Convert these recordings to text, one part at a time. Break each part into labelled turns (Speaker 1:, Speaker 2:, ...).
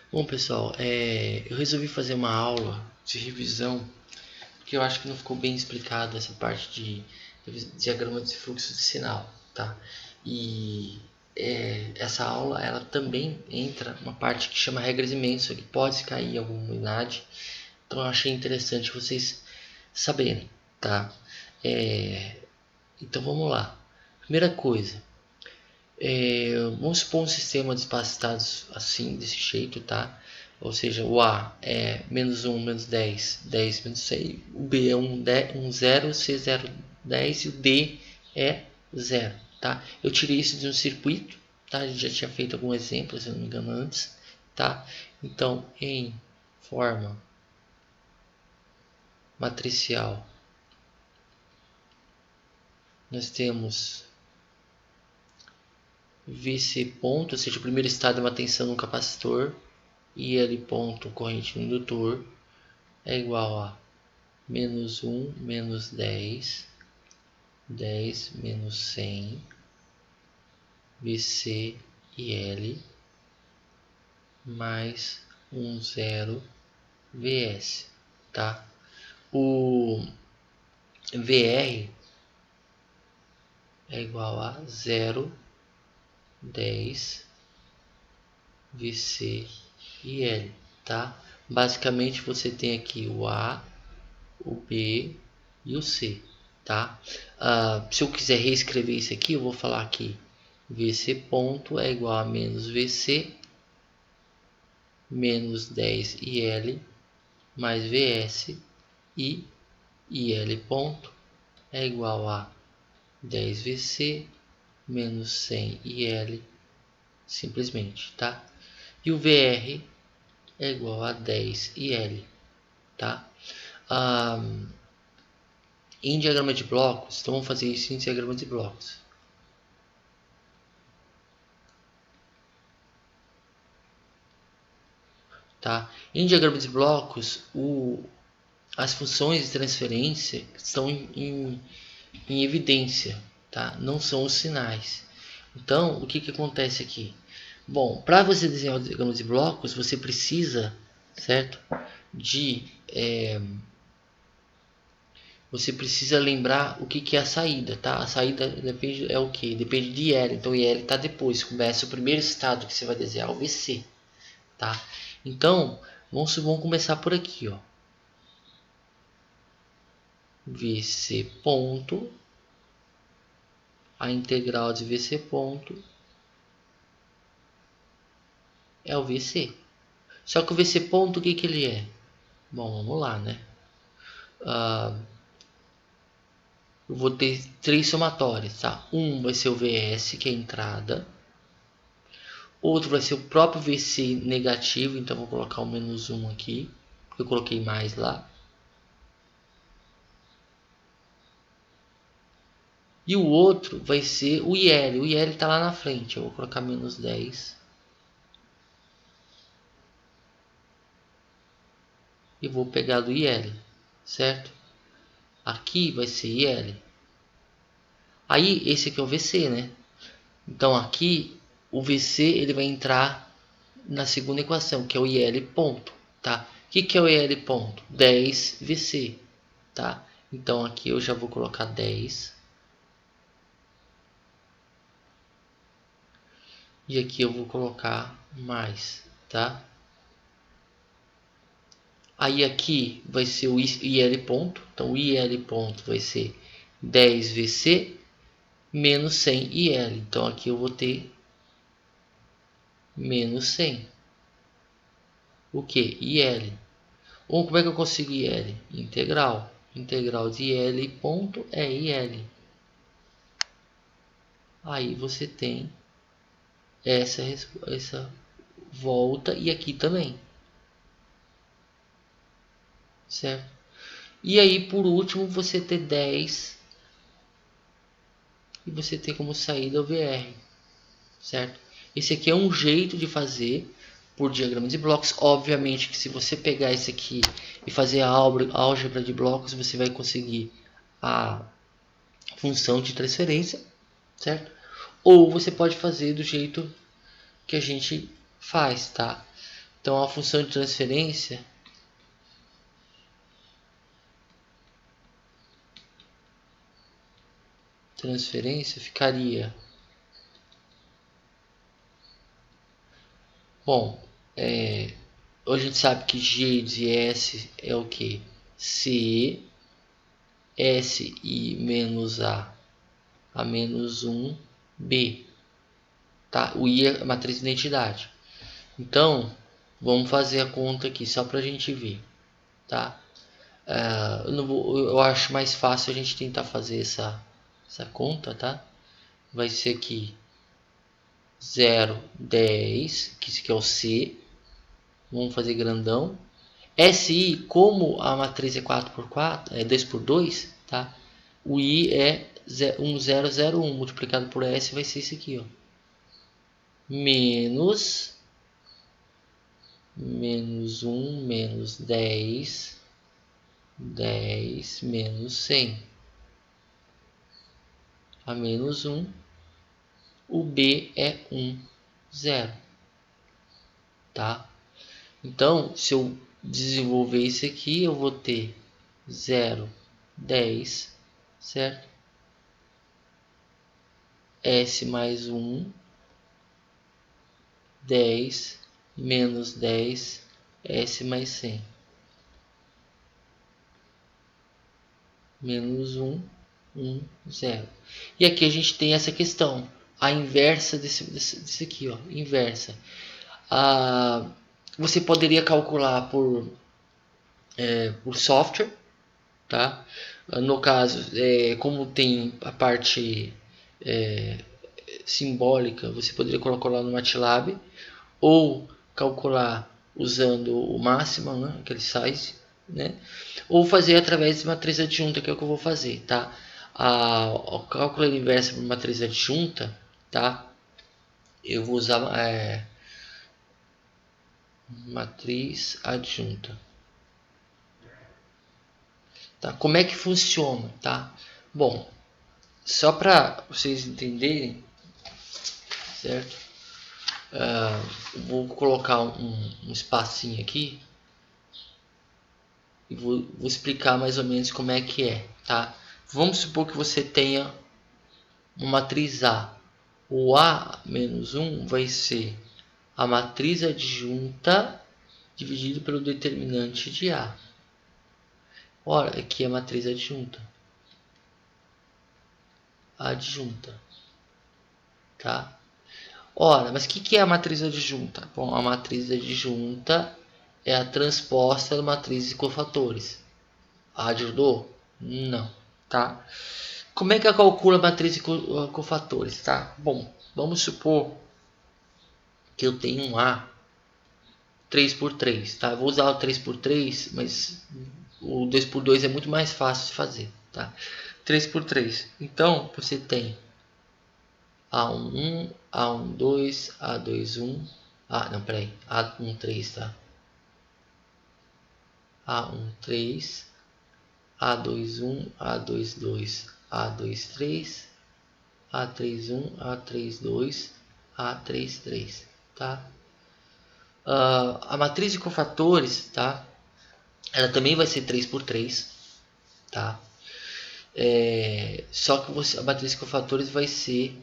Speaker 1: Bom, pessoal, eu resolvi fazer uma aula de revisão porque eu acho que não ficou bem explicado essa parte de diagrama de fluxo de sinal, tá? E essa aula ela também entra uma parte que chama regras imensas, que pode cair em alguma unidade, então eu achei interessante vocês saberem, tá? Então vamos lá. Primeira coisa, vamos supor um sistema de espaço-estados assim, desse jeito, tá? Ou seja, o A é menos 1, menos 10, 10 menos 6. O B é 1, 0, C 0, 10 e o D é 0, tá? Eu tirei isso de um circuito, tá? A gente já tinha feito algum exemplo, se não me engano, antes, tá? Então, em forma matricial, nós temos VC ponto, ou seja, o primeiro estado é uma tensão no capacitor, e L ponto corrente no indutor é igual a menos 1 menos 10, 10 menos 100, VC e L, mais 0 VS, tá? O VR é igual a 0, 10, VC e L, tá? Basicamente você tem aqui o A, o B e o C, tá? Se eu quiser reescrever isso aqui, eu vou falar aqui VC ponto é igual a menos VC menos 10 IL mais VS e IL ponto é igual a 10 VC menos 100 IL simplesmente, tá? E o VR é igual a 10 IL, tá? Em diagrama de blocos, então vamos fazer isso em diagrama de blocos. Tá? Em diagrama de blocos, as funções de transferência estão em evidência, tá? Não são os sinais. Então, o que acontece aqui? Bom, para você desenhar o diagrama de blocos, você precisa, certo? Você precisa lembrar o que é a saída, tá? A saída depende é o que? Depende de IL. Então, IL está depois. Começa o primeiro estado que você vai desenhar, o VC, tá? Então, vamos começar por aqui, ó. VC ponto, a integral de VC ponto é o VC. Só que o VC ponto, o que ele é? Bom, vamos lá, né? Eu vou ter três somatórios, tá? Um vai ser o VS, que é a entrada. Outro vai ser o próprio VC negativo, então vou colocar o menos 1 aqui, porque eu coloquei mais lá. E o outro vai ser o IL. O IL está lá na frente, eu vou colocar menos 10. E vou pegar do IL, certo? Aqui vai ser IL. Aí esse aqui é o VC, né? Então aqui o VC ele vai entrar na segunda equação, que é o IL ponto, tá? O que é o IL ponto? 10 VC, tá? Então aqui eu já vou colocar 10. E aqui eu vou colocar mais, tá? Aí aqui vai ser o IL ponto. Então o IL ponto vai ser 10 VC menos 100 IL. Então aqui eu vou ter menos 100. O que? IL. Ou como é que eu consigo IL? Integral. Integral de IL ponto é IL. Aí você tem essa volta e aqui também. Certo? E aí por último você ter 10 e você tem como saída o VR. Certo? Esse aqui é um jeito de fazer por diagrama de blocos. Obviamente que se você pegar esse aqui e fazer a álgebra de blocos, você vai conseguir a função de transferência, certo? Ou você pode fazer do jeito que a gente faz, tá? Então a função de transferência ficaria, bom, hoje a gente sabe que G de S é o que? C, S I menos A menos 1, B. Tá? O I é a matriz de identidade. Então, vamos fazer a conta aqui, só para a gente ver. Tá? Eu acho mais fácil a gente tentar fazer essa conta, tá? Vai ser aqui 0, 10, que isso aqui é o C. Vamos fazer grandão. SI, como a matriz é 4x4, é 2x2, tá? O I é 1001 multiplicado por S vai ser isso aqui, ó. Menos 1 menos 10 menos 100 a menos 1. O B é 1, 0, tá? Então, se eu desenvolver isso aqui, eu vou ter 0, 10, certo? S mais 1, 10, menos 10, S mais 100. Menos 1, 1, 0. E aqui a gente tem essa questão, a inversa desse aqui, ó, inversa. Você poderia calcular por software, tá? No caso, como tem a parte simbólica, você poderia calcular no MATLAB ou calcular usando o máximo, né, aquele size, né? Ou fazer através de matriz adjunta, que é o que eu vou fazer, tá? O cálculo inverso por matriz adjunta, tá? Eu vou usar matriz adjunta. Tá? Como é que funciona, tá? Bom, só para vocês entenderem, certo? Vou colocar um espacinho aqui e vou explicar mais ou menos como é que é, tá? Vamos supor que você tenha uma matriz A. O A menos 1 vai ser a matriz adjunta dividido pelo determinante de A. Ora, aqui é a matriz adjunta. Adjunta. Tá? Ora, mas o que é a matriz adjunta? Bom, a matriz adjunta é a transposta da matriz de cofatores. Ajudou? Não. Tá? Como é que eu calculo a matriz de cofatores? Tá? Bom, vamos supor que eu tenho um A 3x3, tá? Eu vou usar o 3x3, mas o 2x2 é muito mais fácil de fazer, tá? 3x3. Então, você tem A11, A12, A21, não, peraí, A13, tá? A13, A21, A22, A23, A31, A32, A33, tá? A matriz de cofatores, tá? Ela também vai ser 3x3, tá? Só que a matriz de cofatores vai ser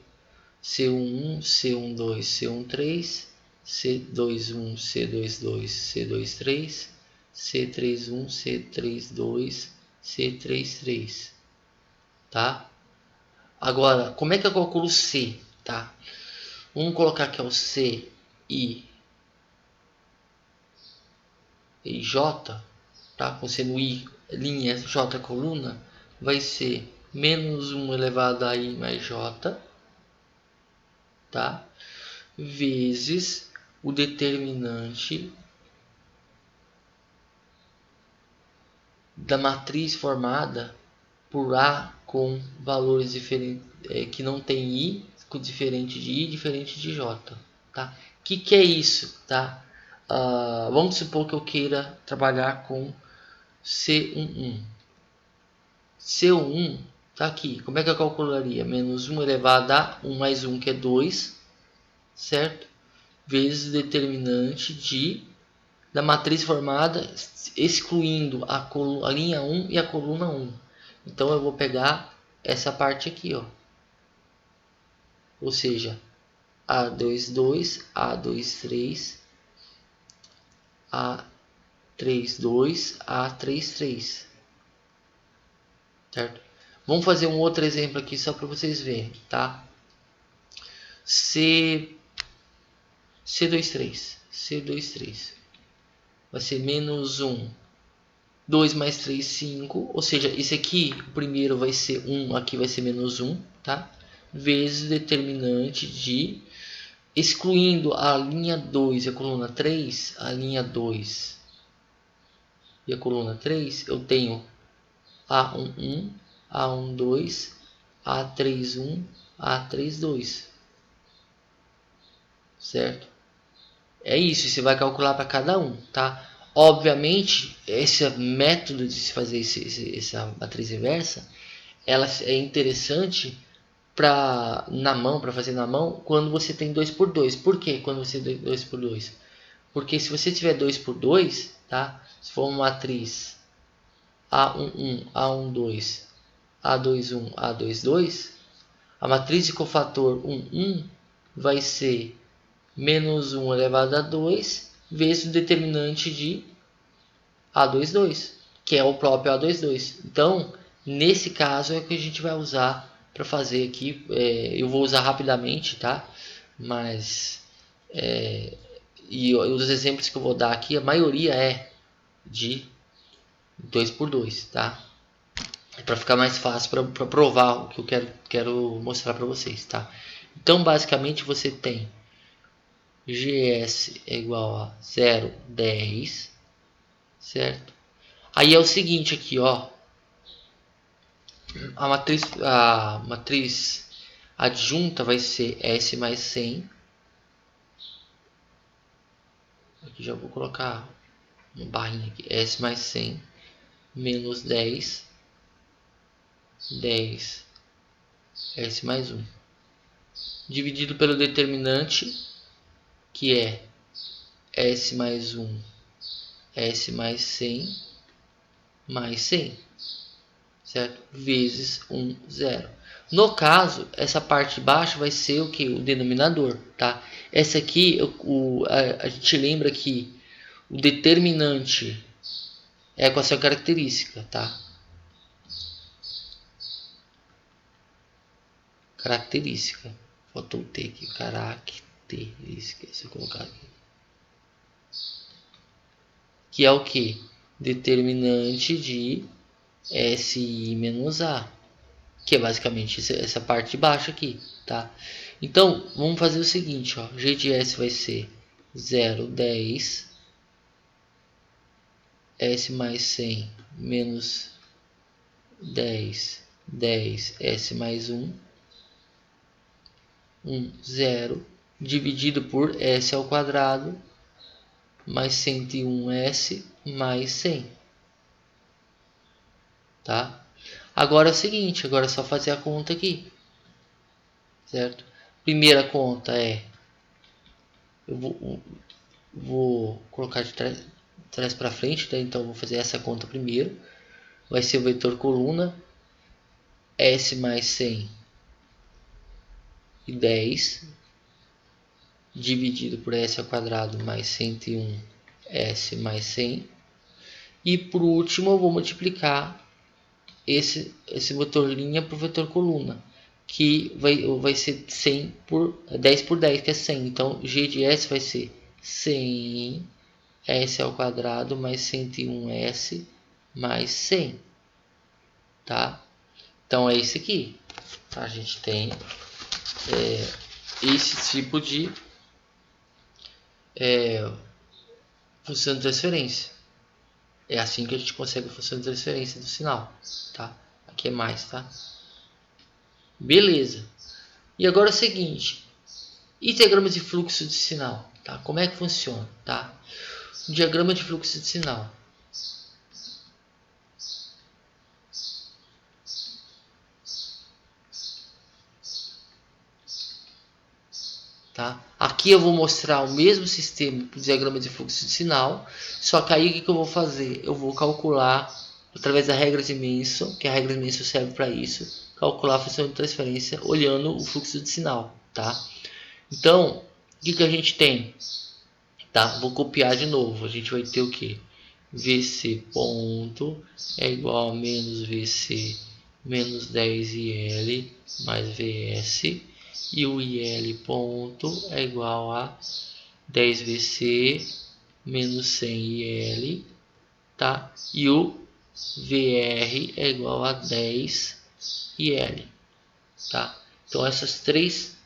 Speaker 1: C11, C12, C13, C21, C22, C23, C31, C32, C33, tá? Agora, como é que eu calculo C, tá? Vamos colocar que é o C e J, tá? Com seno I, linha, J coluna, vai ser menos 1 elevado a I mais J, tá? Vezes o determinante da matriz formada por A com valores diferentes, que não tem I, diferente de I, diferente de J, tá? Que é isso, tá? Vamos supor que eu queira trabalhar com C11. C11 tá aqui. Como é que eu calcularia? Menos 1 elevado a 1 mais 1, que é 2, certo? Vezes o determinante de da matriz formada excluindo a linha 1 e a coluna 1. Então eu vou pegar essa parte aqui, ó. Ou seja, A22, A23, A32, A33. Certo? Vamos fazer um outro exemplo aqui só para vocês verem, tá? C23 vai ser menos 1, 2 mais 3, 5, ou seja, esse aqui, o primeiro vai ser 1, aqui vai ser menos 1, tá? Vezes o determinante de, excluindo a linha 2 e a coluna 3, a linha 2 e a coluna 3, eu tenho A11, A12, A31, A32, certo? É isso, você vai calcular para cada um, tá? Obviamente, esse método de se fazer essa matriz inversa, ela é interessante para fazer na mão, quando você tem 2 por 2. Por que quando você tem 2 por 2? Porque se você tiver 2 por 2, tá? Se for uma matriz A11, A12, A21, A22, a matriz de cofator 11 vai ser menos 1 elevado a 2 vezes o determinante de A22, que é o próprio A22. Então, nesse caso é o que a gente vai usar para fazer aqui. Eu vou usar rapidamente, tá? Mas e os exemplos que eu vou dar aqui, a maioria é de 2 por 2, tá? Para ficar mais fácil para provar o que eu quero mostrar para vocês, tá? Então, basicamente, você tem GS é igual a 0,10, certo? Aí é o seguinte aqui, ó. A matriz adjunta vai ser S mais 100. Aqui já vou colocar uma barrinha aqui. S mais 100 menos 10. 10 S mais 1. Dividido pelo determinante, que é S mais 1, S mais 100, mais 100. Certo? Vezes 1, 0. No caso, essa parte de baixo vai ser o que? O denominador, tá? Essa aqui, a gente lembra que o determinante é a equação característica, tá? Característica. Faltou o T aqui. Característica. Se eu colocar aqui. Que é o que? Determinante de SI menos A. Que é basicamente essa parte de baixo aqui, tá? Então, vamos fazer o seguinte, ó. G de S vai ser 0,10 S mais 100 menos 10, 10 S mais 1, 0, dividido por S ao quadrado, mais 101 S mais 100, tá? Agora é o seguinte, agora é só fazer a conta aqui, certo? Primeira conta é, eu vou colocar de trás para frente, tá? Então vou fazer essa conta primeiro. Vai ser o vetor coluna S mais 100 e 10 dividido por S ao quadrado mais 101 S mais 100. E por último eu vou multiplicar esse vetor linha por vetor coluna, que vai ser 100 por 10 por 10, que é 100. Então G de S vai ser 100 S ao quadrado mais 101 S mais 100, tá? Então é isso aqui, tá? A gente tem esse tipo de função de transferência. É assim que a gente consegue a função de transferência do sinal, tá? Aqui é mais, tá? Beleza. E agora é o seguinte, e diagrama de fluxo de sinal, tá? Como é que funciona, tá? O diagrama de fluxo de sinal. Tá? Aqui eu vou mostrar o mesmo sistema para o diagrama de fluxo de sinal, só que aí o que eu vou fazer? Eu vou calcular, através da regra de Manson, que a regra de Manson serve para isso, calcular a função de transferência olhando o fluxo de sinal, tá? Então, o que a gente tem? Tá? Vou copiar de novo, a gente vai ter o que? VC ponto é igual a menos VC menos 10IL mais VS, e o IL ponto é igual a 10VC menos 100IL, tá? E o VR é igual a 10IL, tá? Então essas três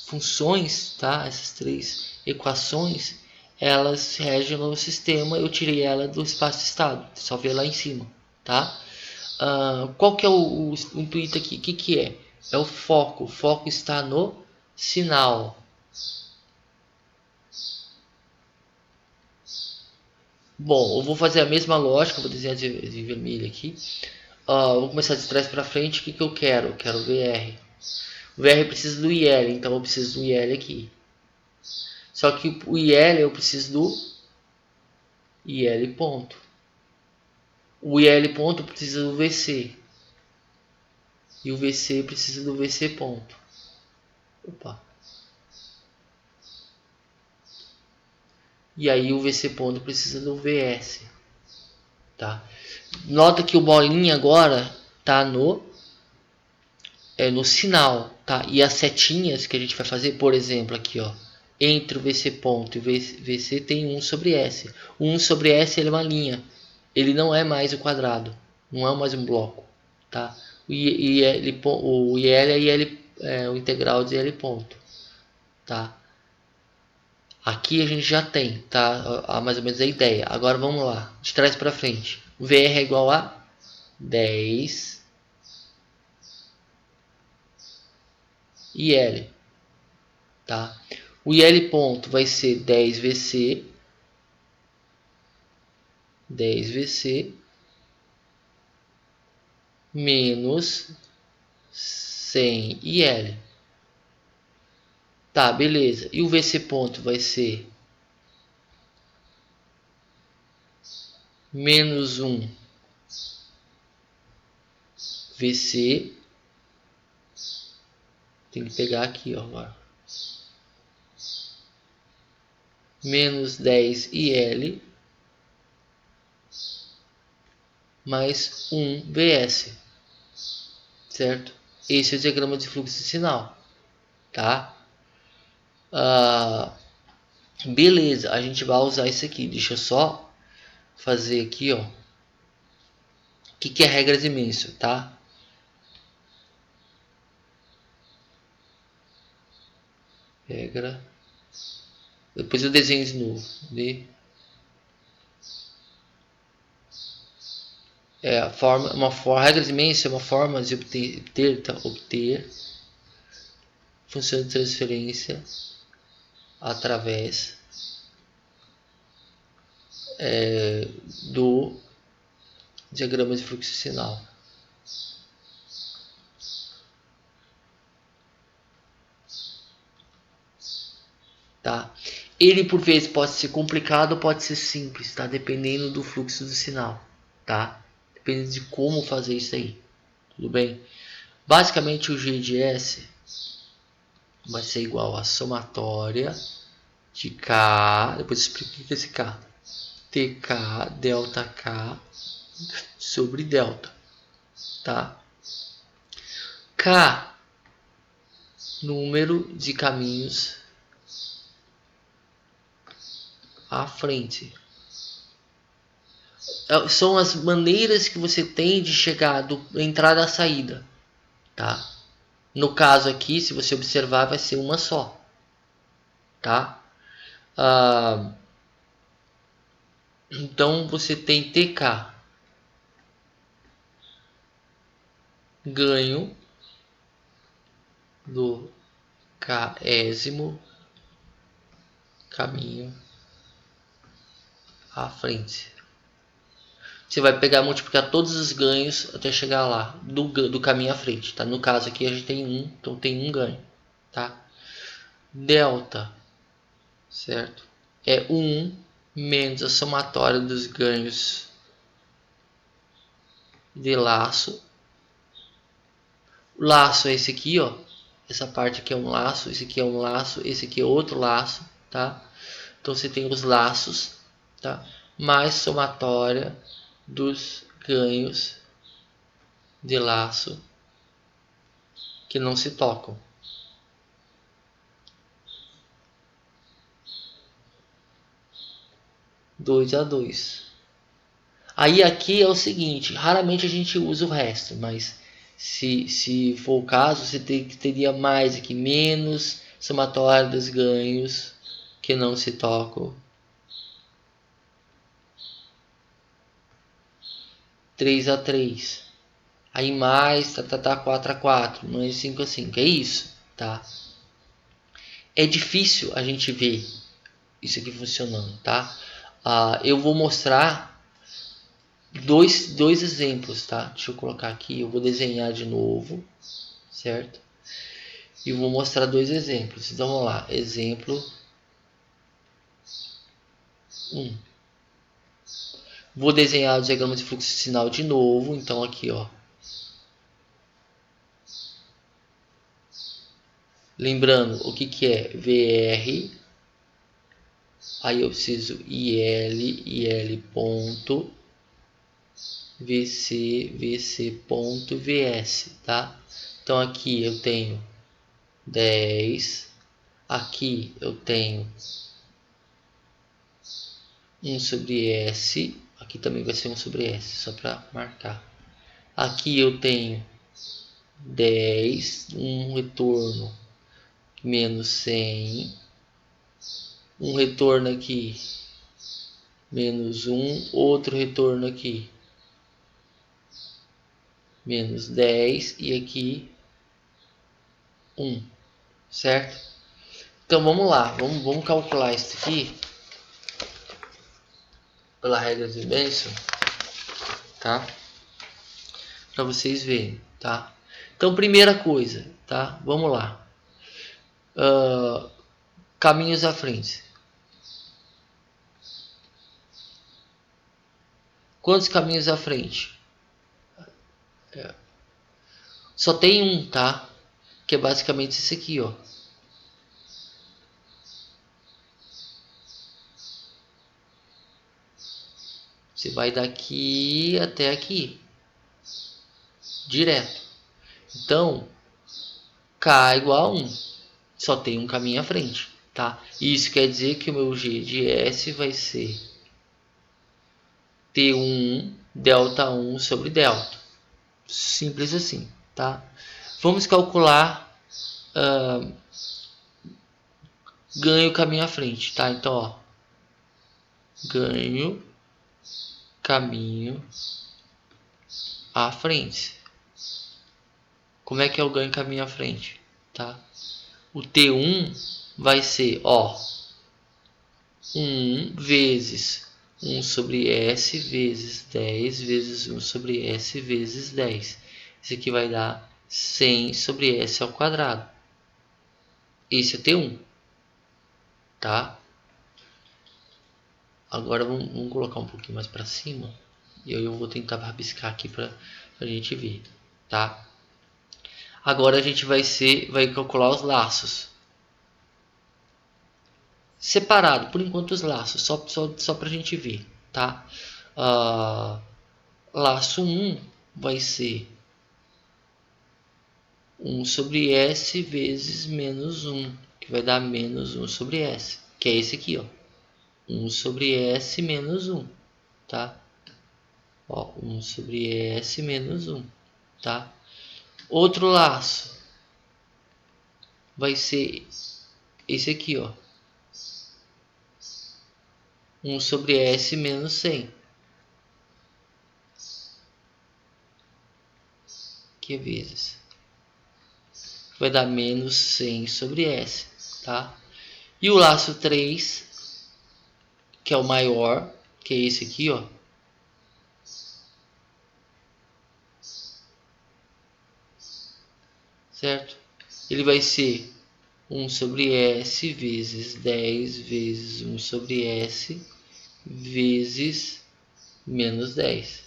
Speaker 1: funções, tá? Essas três equações, elas regem o sistema. Eu tirei ela do espaço-estado, só ver lá em cima, tá? Qual que é o intuito aqui? O que é? É o foco. O foco está no sinal. Bom, eu vou fazer a mesma lógica, vou desenhar de vermelho aqui. Vou começar de trás para frente. O que eu quero? Eu quero VR. O VR precisa do IL, então eu preciso do IL aqui. Só que o IL eu preciso do IL ponto. O IL ponto precisa do VC. E o VC precisa do VC ponto. Opa. E aí o VC ponto precisa do VS. Tá? Nota que o bolinha agora tá no sinal, tá? E as setinhas que a gente vai fazer, por exemplo, aqui, ó, entre o VC ponto e o VC tem 1 sobre S. O 1 sobre S ele é uma linha. Ele não é mais o quadrado, não é mais um bloco, tá? O IL é o integral de L ponto, tá? Aqui a gente já tem, tá? Mais ou menos a ideia. Agora vamos lá, de trás para frente. O VR é igual a 10 IL, tá? O IL ponto vai ser 10VC menos 100 IL. Tá, beleza. E o VC ponto vai ser menos 1 VC. Tem que pegar aqui, ó, agora. Menos 10 IL mais 1 VS, certo? Esse é o diagrama de fluxo de sinal, tá? Beleza, a gente vai usar isso aqui. Deixa eu só fazer aqui, ó. O que é regra de Manson, tá? Regra. Depois eu desenho de novo. Regra de Manson é uma forma de obter função de transferência através do diagrama de fluxo de sinal. Tá? Ele por vezes pode ser complicado ou pode ser simples, tá? Dependendo do fluxo do sinal, tá? Depende de como fazer isso aí, tudo bem? Basicamente o G de S vai ser igual a somatória de K, depois eu explico o que é esse K, TK delta K sobre delta, tá? K, número de caminhos à frente. São as maneiras que você tem de chegar da entrada à saída, tá? No caso aqui, se você observar, vai ser uma só, tá? Então você tem TK, ganho do késimo caminho à frente. Você vai pegar, multiplicar todos os ganhos até chegar lá, do caminho à frente, tá? No caso aqui a gente tem 1, então tem um ganho, tá? delta, certo? É 1 menos a somatória dos ganhos de laço. O laço é esse aqui, ó. Essa parte aqui é um laço, esse aqui é um laço, esse aqui é outro laço, tá? Então você tem os laços, tá? Mais somatória dos ganhos de laço que não se tocam. Dois a 2. Aí aqui é o seguinte, raramente a gente usa o resto, mas se for o caso, você teria mais aqui, menos somatória dos ganhos que não se tocam. 3 a 3. Aí mais, 4 a 4, mais 5 a 5. É isso, tá? É difícil a gente ver isso aqui funcionando, tá? Eu vou mostrar dois exemplos, tá? Deixa eu colocar aqui, eu vou desenhar de novo, certo? E vou mostrar dois exemplos. Então vamos lá, exemplo 1. Vou desenhar o diagrama de fluxo de sinal de novo, então aqui, ó. Lembrando o que é VR, aí eu preciso IL ponto, VC ponto VS, tá? Então aqui eu tenho 10, aqui eu tenho 1 sobre S, aqui também vai ser 1 sobre S, só para marcar. Aqui eu tenho 10, um retorno menos 100, um retorno aqui menos 1, outro retorno aqui menos 10 e aqui 1, certo? Então vamos lá, vamos calcular isso aqui pela regra de Benson, tá? Para vocês verem, tá? Então primeira coisa, tá? Vamos lá. Caminhos à frente. Quantos caminhos à frente? Só tem um, tá? Que é basicamente esse aqui, ó. Você vai daqui até aqui, direto. Então, K igual a 1. Só tem um caminho à frente, tá? Isso quer dizer que o meu G de S vai ser T1 delta 1 sobre delta. Simples assim, tá? Vamos calcular ganho caminho à frente, tá? Então, ó, ganho caminho à frente. Como é que é o ganho caminho à frente, tá? O T1 vai ser, ó, 1 vezes 1 sobre S vezes 10 vezes 1 sobre S vezes 10. Isso aqui vai dar 100 sobre S ao quadrado. Esse é T1, tá? Agora vamos colocar um pouquinho mais para cima. E aí eu vou tentar rabiscar aqui para a gente ver, tá? Agora a gente vai calcular os laços. Separado, por enquanto, os laços, só para a gente ver, tá? Laço 1 vai ser 1 sobre S vezes menos 1, que vai dar menos 1 sobre S, que é esse aqui, ó. 1 sobre S menos 1, tá? Ó, 1 sobre S menos 1, tá? Outro laço vai ser esse aqui, ó. 1 sobre S menos 100. Que é vezes. Vai dar menos 100 sobre S, tá? E o laço 3, que é o maior, que é esse aqui, ó. Certo? Ele vai ser 1 sobre S vezes 10 vezes 1 sobre S vezes menos 10.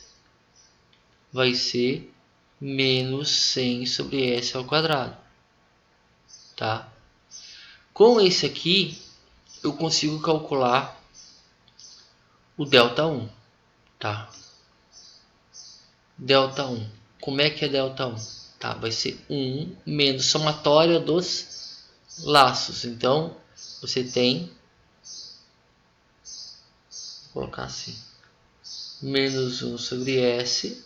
Speaker 1: Vai ser menos 100 sobre S ao quadrado. Tá? Com esse aqui, eu consigo calcular o ΔI. Tá? ΔI. Como é que é ΔI? Tá? Vai ser 1 menos somatória dos laços. Então, você tem, vou colocar assim, menos 1 sobre S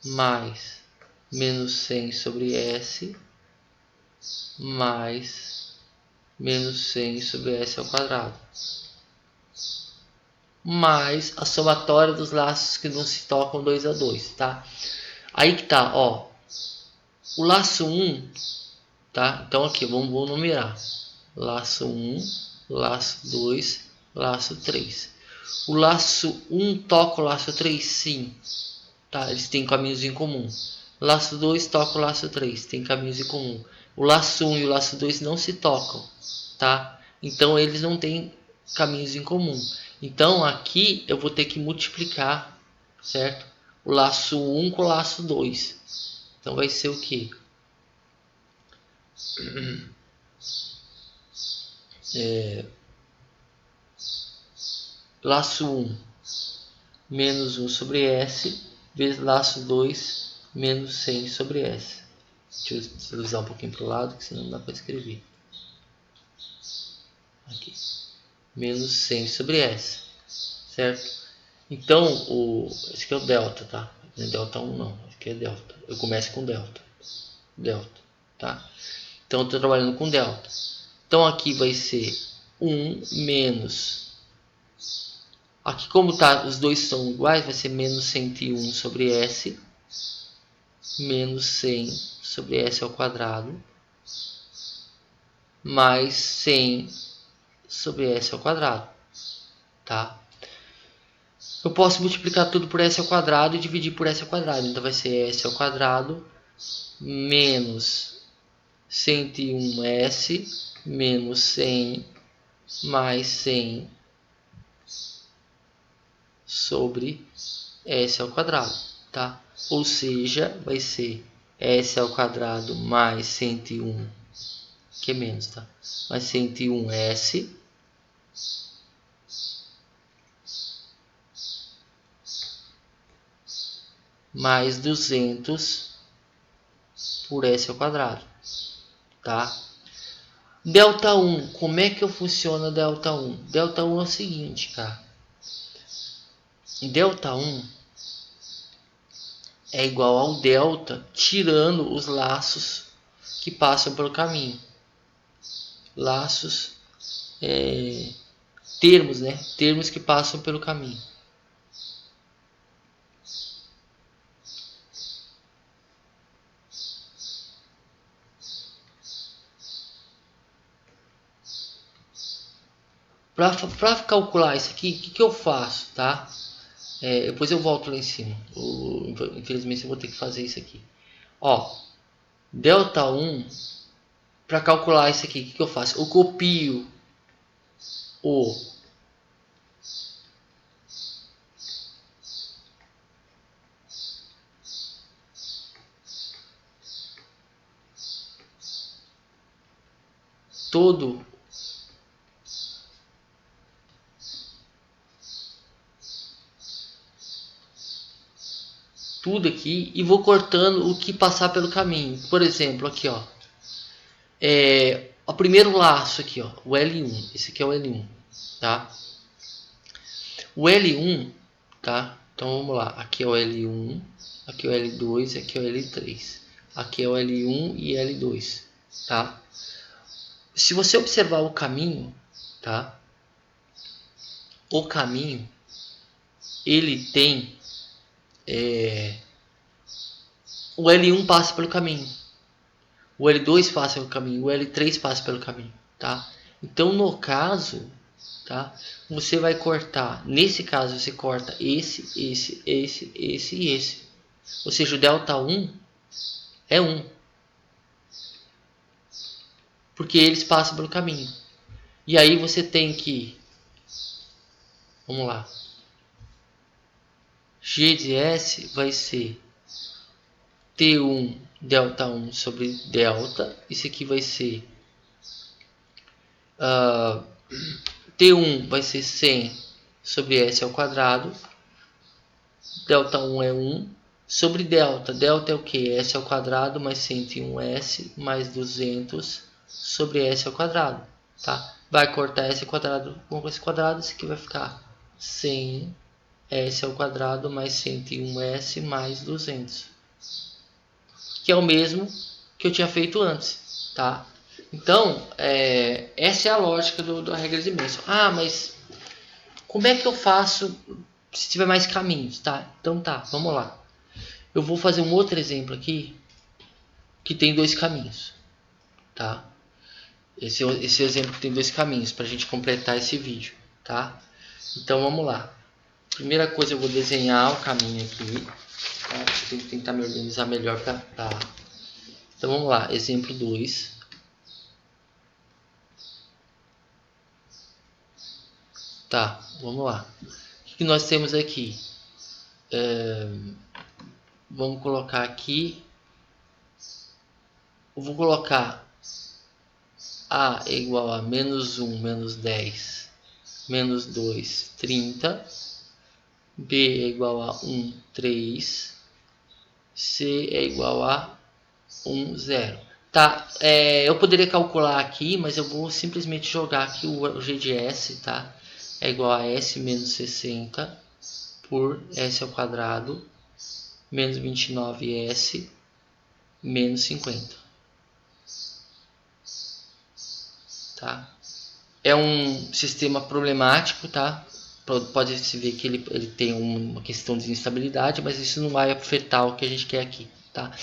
Speaker 1: mais menos 100 sobre S mais menos 100 sobre S ao quadrado, mais a somatória dos laços que não se tocam 2 a 2, tá? Aí que tá, ó, o laço 1, tá? Então aqui, vamos numerar. Laço 1, laço 2, laço 3. O laço 1 toca o laço 3? Sim. Tá? Eles têm caminhos em comum. Laço 2 toca o laço 3, tem caminhos em comum. O laço 1 e o laço 2 não se tocam, tá? Então eles não têm caminhos em comum. Então aqui eu vou ter que multiplicar, certo? O laço 1 com o laço 2. Então vai ser o quê? Laço 1 menos 1 sobre S vezes laço 2 menos 100 sobre S. Deixa eu deslizar um pouquinho para o lado, que senão não dá para escrever. Aqui. Menos 100 sobre S. Certo? Então, esse aqui é o delta, tá? Não é delta 1 não, esse aqui é delta. Eu começo com delta. Delta, tá? Então, eu estou trabalhando com delta. Então, aqui vai ser 1 menos... Aqui, como tá, os dois são iguais, vai ser menos 101 sobre S menos 100 sobre S ao quadrado mais 100 sobre S ao quadrado, tá? Eu posso multiplicar tudo por S ao quadrado e dividir por S ao quadrado. Então vai ser S ao quadrado menos 101S menos 100 mais 100 sobre S ao quadrado, tá? Ou seja, vai ser S ao quadrado mais 101, que é menos, tá? Mais 101S mais 200 por S ao quadrado, tá? Delta 1, como é que funciona delta 1? Delta 1 é o seguinte, cara. Delta 1 é igual ao delta tirando os laços que passam pelo caminho. Laços, termos, né? Termos que passam pelo caminho. Para calcular isso aqui, o que eu faço, tá? Depois eu volto lá em cima. Infelizmente eu vou ter que fazer isso aqui. Ó, delta 1, para calcular isso aqui, o que eu faço? Eu copio todo tudo aqui e vou cortando o que passar pelo caminho. Por exemplo, aqui, ó, o primeiro laço aqui, ó, o L1. Esse aqui é o L1, tá? O L1, tá? Então vamos lá. Aqui é o L1, aqui é o L2, aqui é o L3. Aqui é o L1 e L2, tá? Se você observar o caminho, tá? O caminho, ele tem o L1 passa pelo caminho, o L2 passa pelo caminho, o L3 passa pelo caminho, tá? Então no caso, tá? Você vai cortar, nesse caso você corta esse e esse. Ou seja, o delta 1 é 1. porque eles passam pelo caminho. E aí você tem que, vamos lá, g de s vai ser T1 delta 1 sobre delta. Isso aqui vai ser T1 vai ser 100 sobre S ao quadrado. Delta 1 é 1 sobre delta. Delta é o que? S ao quadrado mais 101S mais 200 sobre S ao quadrado. Tá? Vai cortar S ao quadrado com esse quadrado. Isso aqui vai ficar 100 S ao quadrado mais 101S mais 200. Que é o mesmo que eu tinha feito antes. Tá? Então, essa é a lógica da regra de Messon. Ah, mas como é que eu faço se tiver mais caminhos? Tá? Então tá, vamos lá. Eu vou fazer um outro exemplo aqui que tem dois caminhos. Tá? Esse exemplo tem dois caminhos para a gente completar esse vídeo. Tá? Então vamos lá. Primeira coisa, eu vou desenhar o caminho aqui. Tá? Eu tenho que tentar me organizar melhor para... Então vamos lá, exemplo 2. Tá, vamos lá. O que nós temos aqui? Vamos colocar aqui. Eu vou colocar A é igual a menos 1, menos 10, menos 2, 30. B é igual a 1, 3. C é igual a 1, 0. Tá, eu poderia calcular aqui, mas eu vou simplesmente jogar aqui o G de S, tá? É igual a S menos 60 por S ao quadrado menos 29S menos 50. Tá? É um sistema problemático, tá? Pode-se ver que ele tem uma questão de instabilidade, mas isso não vai afetar o que a gente quer aqui. Tá?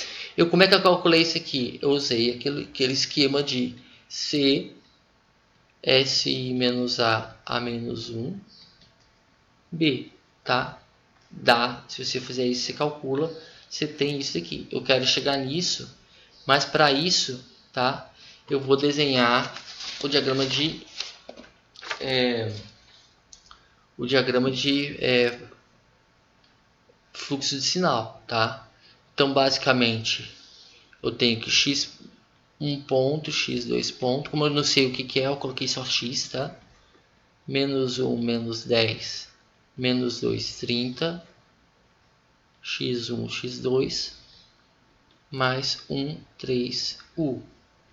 Speaker 1: Como é que eu calculei isso aqui? Eu usei aquele esquema de C, S menos A menos 1, B. Tá? Dá, se você fizer isso, você calcula, você tem isso aqui. Eu quero chegar nisso, mas para isso, tá? Eu vou desenhar o diagrama de fluxo de sinal, tá? Então, basicamente, eu tenho que x1 ponto, x2 ponto. Como eu não sei o que é, eu coloquei só x, tá? Menos 1, menos 10, menos 2, 30. x1, x2, mais 1, 3, u,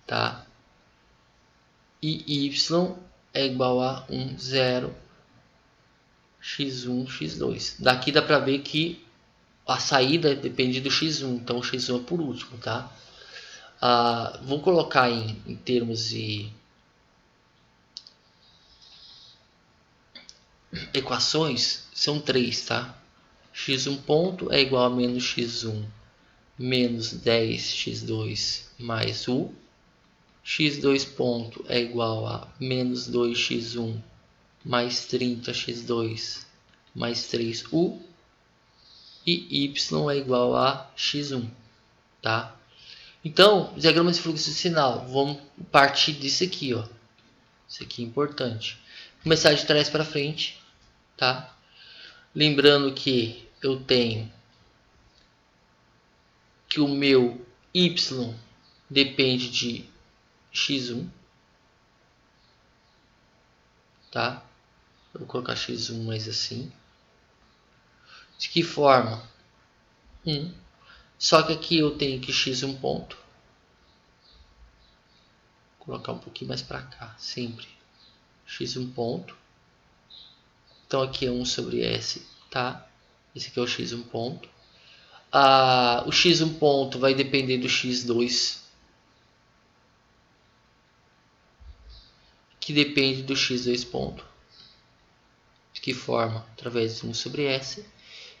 Speaker 1: tá? E y é igual a 1, 0, x1, x2. Daqui dá para ver que a saída depende do x1, então o x1 é por último, tá? Vou colocar em termos de equações, são 3, tá? x1 ponto é igual a menos x1 menos 10x2 mais u. x2 ponto é igual a menos 2x1 mais 30x2 mais 3u. E y é igual a x1, tá? Então, diagrama de fluxo de sinal, vamos partir disso aqui, ó. Isso aqui é importante. Começar de trás para frente, tá? Lembrando que eu tenho que o meu y depende de x1, tá? Eu vou colocar x1 mais assim. De que forma? 1. Só que aqui eu tenho que x1 ponto. Vou colocar um pouquinho mais para cá, sempre. x1 ponto. Então aqui é 1 sobre S, tá? Esse aqui é o x1 ponto. O x1 ponto vai depender do x2, que depende do x2 ponto. De que forma? Através de 1 sobre S,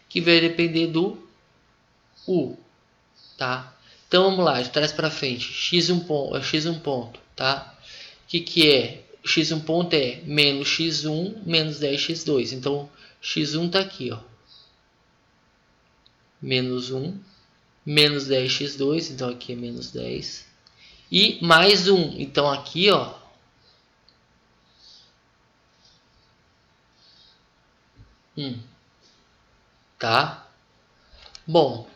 Speaker 1: que vai depender do U, tá? Então vamos lá, de trás para frente. x1 ponto, tá? O que é? x1 ponto é menos x1 menos 10x2. Então x1 está aqui, ó. Menos 1 menos 10x2, então aqui é menos 10. e mais 1. Então aqui, ó, tá? Bom, o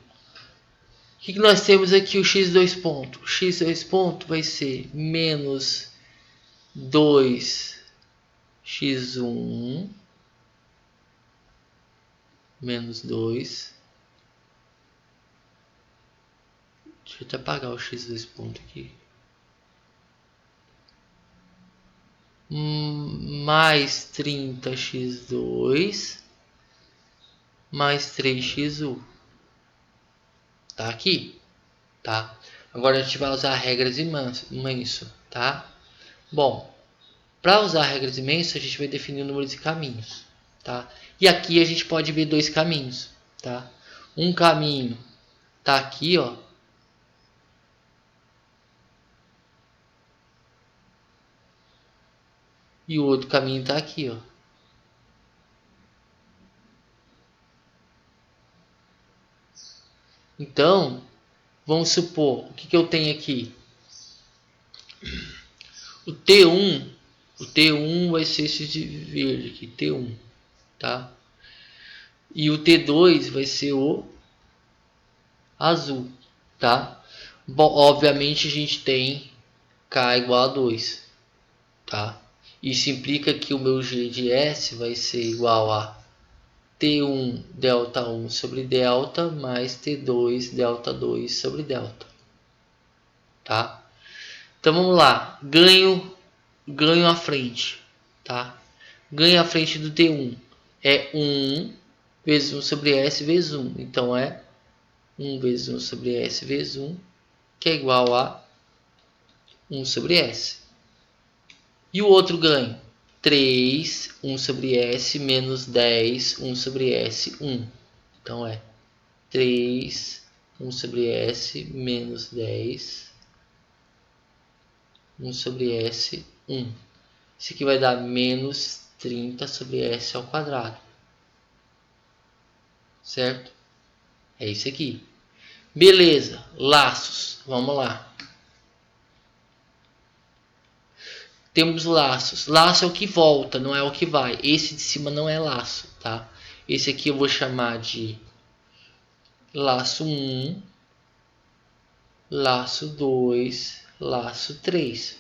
Speaker 1: que nós temos aqui? O x2 ponto. O x2 ponto vai ser menos 2x1 menos 2. Deixa eu até apagar o x2 ponto aqui. Mais 30x2 mais 3x1. Tá aqui, tá? Agora a gente vai usar regras imenso, tá? Bom, para usar regras imensas, a gente vai definir o número de caminhos, tá? E aqui a gente pode ver dois caminhos, tá? Um caminho tá aqui, ó. E o outro caminho tá aqui, ó. Então, vamos supor, o que eu tenho aqui? O T1 vai ser esse de verde aqui, T1, tá? E o T2 vai ser o azul, tá? Bom, obviamente a gente tem K igual a 2, tá? Isso implica que o meu G de S vai ser igual a T1 delta 1 sobre delta mais T2 delta 2 sobre delta, tá? Então vamos lá, ganho à frente, tá? Ganho à frente do T1 é 1 vezes 1 sobre S vezes 1, então é 1 vezes 1 sobre S vezes 1, que é igual a 1 sobre S. E o outro ganho? 3, 1 sobre S menos 10, 1 sobre S, 1. Então é 3, 1 sobre S menos 10, 1 sobre S, 1. Isso aqui vai dar menos 30 sobre S ao quadrado. Certo? É isso aqui. Beleza, laços. Vamos lá. Temos laços. Laço é o que volta, não é o que vai. Esse de cima não é laço, tá? Esse aqui eu vou chamar de laço 1, laço 2, laço 3,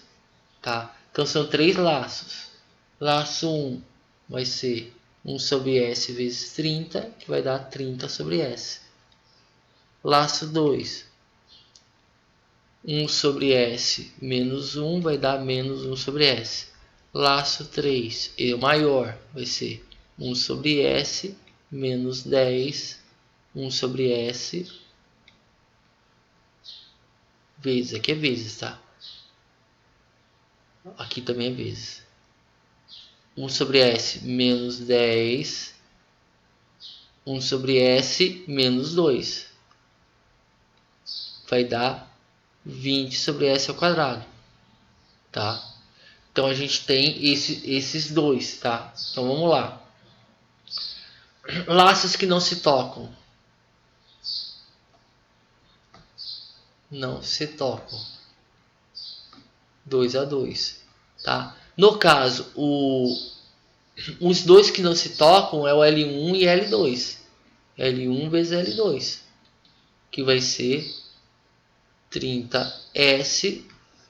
Speaker 1: tá? Então são três laços. Laço 1 vai ser 1 sobre S vezes 30, que vai dar 30 sobre S. Laço 2, 1 sobre S menos 1 vai dar menos 1 sobre S. Laço 3, E maior, vai ser 1 sobre S menos 10, 1 sobre S, vezes, aqui é vezes, tá? Aqui também é vezes. 1 sobre S menos 10, 1 sobre S menos 2. Vai dar 20 sobre S ao quadrado, tá? Então a gente tem esses dois, tá? Então vamos lá. Laços que não se tocam. Não se tocam. 2 a 2, tá? No caso, os dois que não se tocam é o L1 e L2. L1 vezes L2, que vai ser 30S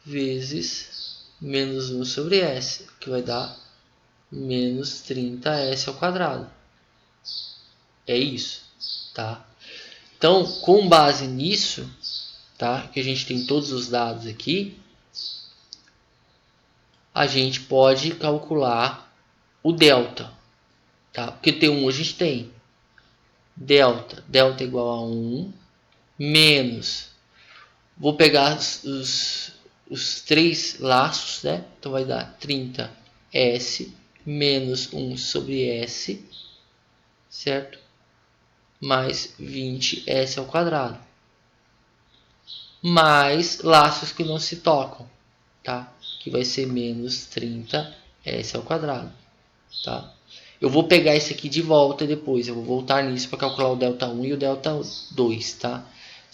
Speaker 1: vezes menos 1 sobre S, que vai dar menos 30S ao quadrado. É isso, tá? Então, com base nisso, tá? Que a gente tem todos os dados aqui, a gente pode calcular o delta, tá? Porque T1 a gente tem delta é igual a 1 menos, vou pegar os três laços, né? Então vai dar 30S menos 1 sobre S, certo? Mais 20S ao quadrado. Mais laços que não se tocam, tá? Que vai ser menos 30S ao quadrado, tá? Eu vou pegar esse aqui de volta depois, eu vou voltar nisso para calcular o delta 1 e o delta 2, tá?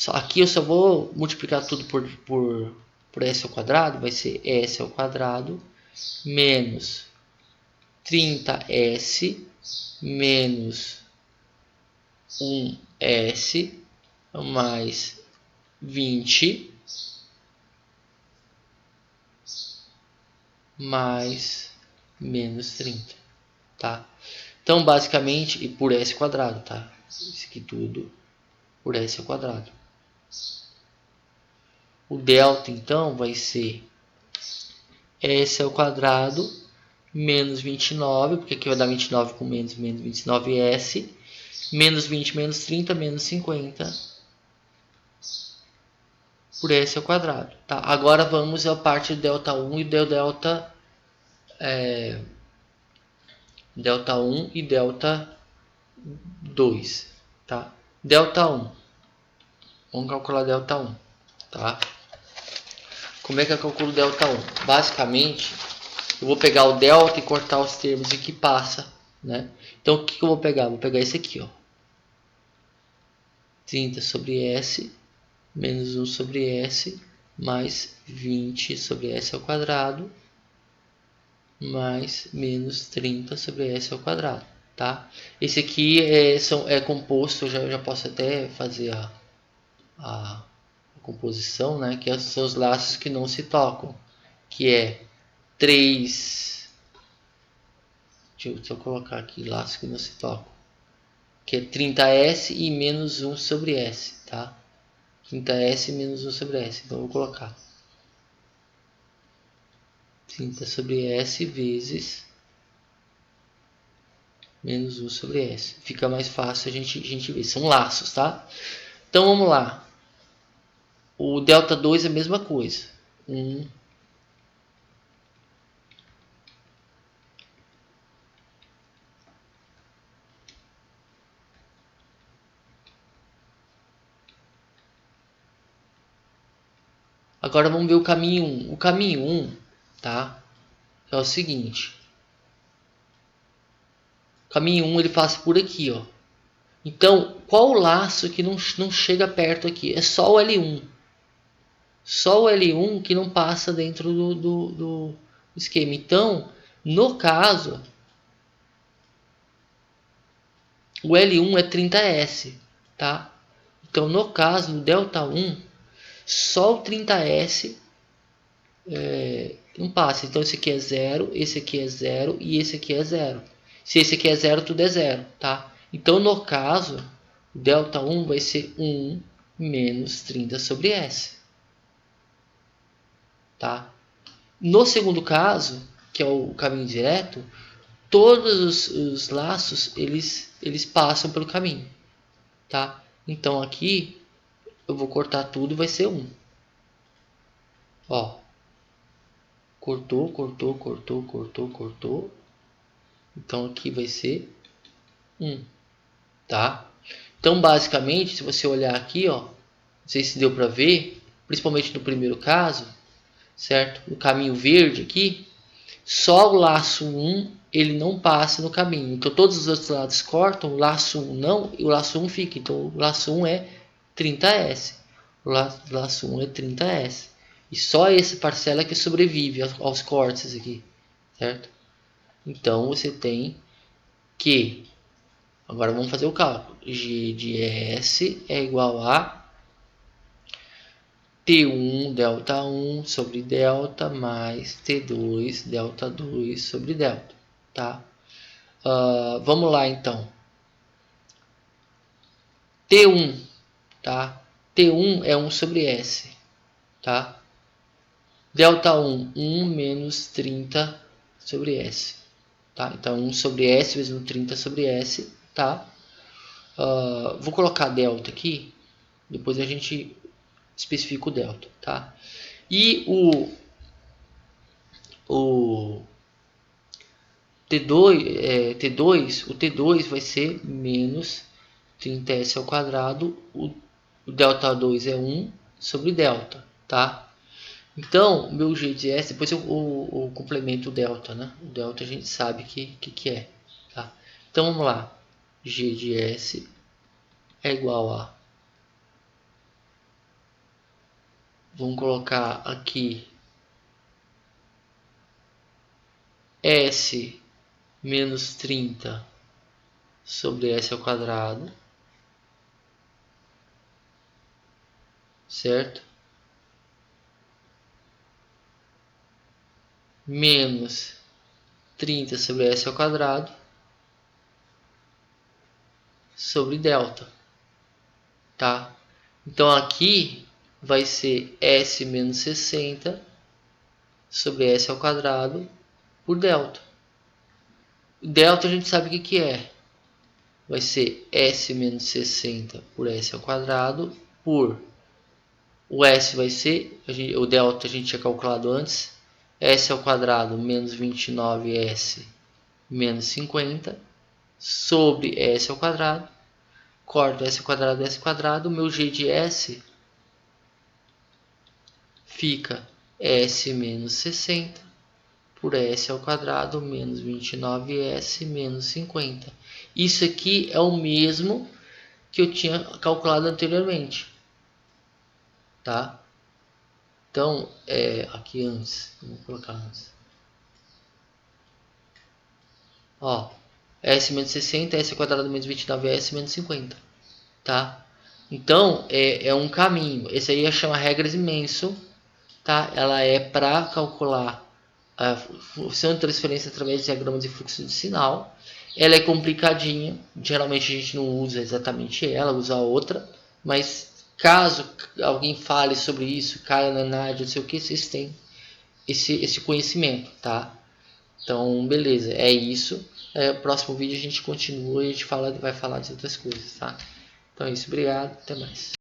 Speaker 1: Aqui eu só vou multiplicar tudo por por S ao quadrado vai ser S ao quadrado menos 30S menos 1S mais 20 mais menos 30, tá? Então, basicamente, e por S quadrado, tá? Isso aqui tudo por S ao quadrado. O delta, então, vai ser S ao quadrado menos 29, porque aqui vai dar 29 com menos 29S, menos 20 menos 30 menos 50 por S ao quadrado. Tá? Agora vamos à parte do delta 1 e do delta 1 e delta 2. Tá? Delta 1. Vamos calcular delta 1. Tá? Como é que eu calculo delta 1? Basicamente, eu vou pegar o delta e cortar os termos e que passa. Né? Então, o que eu vou pegar? Vou pegar esse aqui. Ó. 30 sobre S menos 1 sobre S mais 20 sobre S ao quadrado mais menos 30 sobre S ao quadrado. Tá? Esse aqui é composto, eu já posso até fazer a composição, né? Que são os laços que não se tocam, que é 3, deixa eu colocar aqui, laços que não se tocam, que é 30S e menos 1 sobre S, tá? 30S menos 1 sobre S, então eu vou colocar 30 sobre S vezes menos 1 sobre S. Fica mais fácil a gente ver. São laços, tá? Então vamos lá. O delta 2 é a mesma coisa. 1 Agora vamos ver o caminho 1. O caminho 1, tá? É o seguinte. O caminho 1 ele passa por aqui, ó. Então, qual o laço que não chega perto aqui? É só o L1. Só o L1 que não passa dentro do esquema. Então, no caso, o L1 é 30S, tá? Então, no caso, no delta 1, só o 30S não passa. Então, esse aqui é 0, esse aqui é 0 e esse aqui é 0. Se esse aqui é 0, tudo é 0, tá? Então, no caso, o delta 1 vai ser 1 menos 30 sobre S. Tá? No segundo caso, que é o caminho direto, todos os laços eles passam pelo caminho. Tá? Então, aqui, eu vou cortar tudo e vai ser 1. Ó. Cortou, cortou, cortou, cortou, cortou. Então aqui vai ser 1, tá? Então basicamente, se você olhar aqui, ó, não sei se deu para ver, principalmente no primeiro caso, certo? No caminho verde aqui, só o laço 1 ele não passa no caminho. Então todos os outros lados cortam, o laço 1 não e o laço 1 fica. Então o laço 1 é 30S. O laço 1 é 30S. E só essa parcela que sobrevive aos cortes aqui, certo? Então você tem que, agora vamos fazer o cálculo, G de S é igual a T1 delta 1 sobre delta mais T2 delta 2 sobre delta, tá? Vamos lá então. T1, tá? T1 é 1 sobre S, tá? Delta 1, 1 menos 30 sobre S, tá? Então 1 sobre S vezes 30 sobre S, tá? Vou colocar delta aqui, depois a gente especifica o delta, tá? E o T2, o T2 vai ser menos 30S ao quadrado, o delta 2 é 1 sobre delta, tá? Então, o meu G de S, depois eu complemento o delta, né? O delta a gente sabe que é, tá? Então, vamos lá. G de S é igual a Vamos colocar aqui S menos 30 sobre S ao quadrado, certo? Menos 30 sobre S ao quadrado sobre delta, tá? Então aqui vai ser S menos 60 sobre S ao quadrado por delta. Delta a gente sabe o que é. Vai ser S menos 60 por S ao quadrado por... O S vai ser... o delta a gente tinha calculado antes. S ao quadrado menos 29S menos 50 sobre S ao quadrado. Corto S ao quadrado, S ao quadrado. O meu G de S fica S menos 60 por S ao quadrado menos 29S menos 50. Isso aqui é o mesmo que eu tinha calculado anteriormente, tá? Então, aqui antes, vou colocar antes. Ó, S menos 60, S ao quadrado menos 29S menos 50, tá? Então, é um caminho. Esse aí chama regra de Manson, tá? Ela é para calcular a função de transferência através de diagramas de fluxo de sinal. Ela é complicadinha, geralmente a gente não usa exatamente ela, usa outra, mas caso alguém fale sobre isso, caia na NAD, não sei o que, vocês têm esse conhecimento, tá? Então, beleza, é isso. Próximo vídeo a gente continua e a gente vai falar de outras coisas, tá? Então é isso, obrigado, até mais.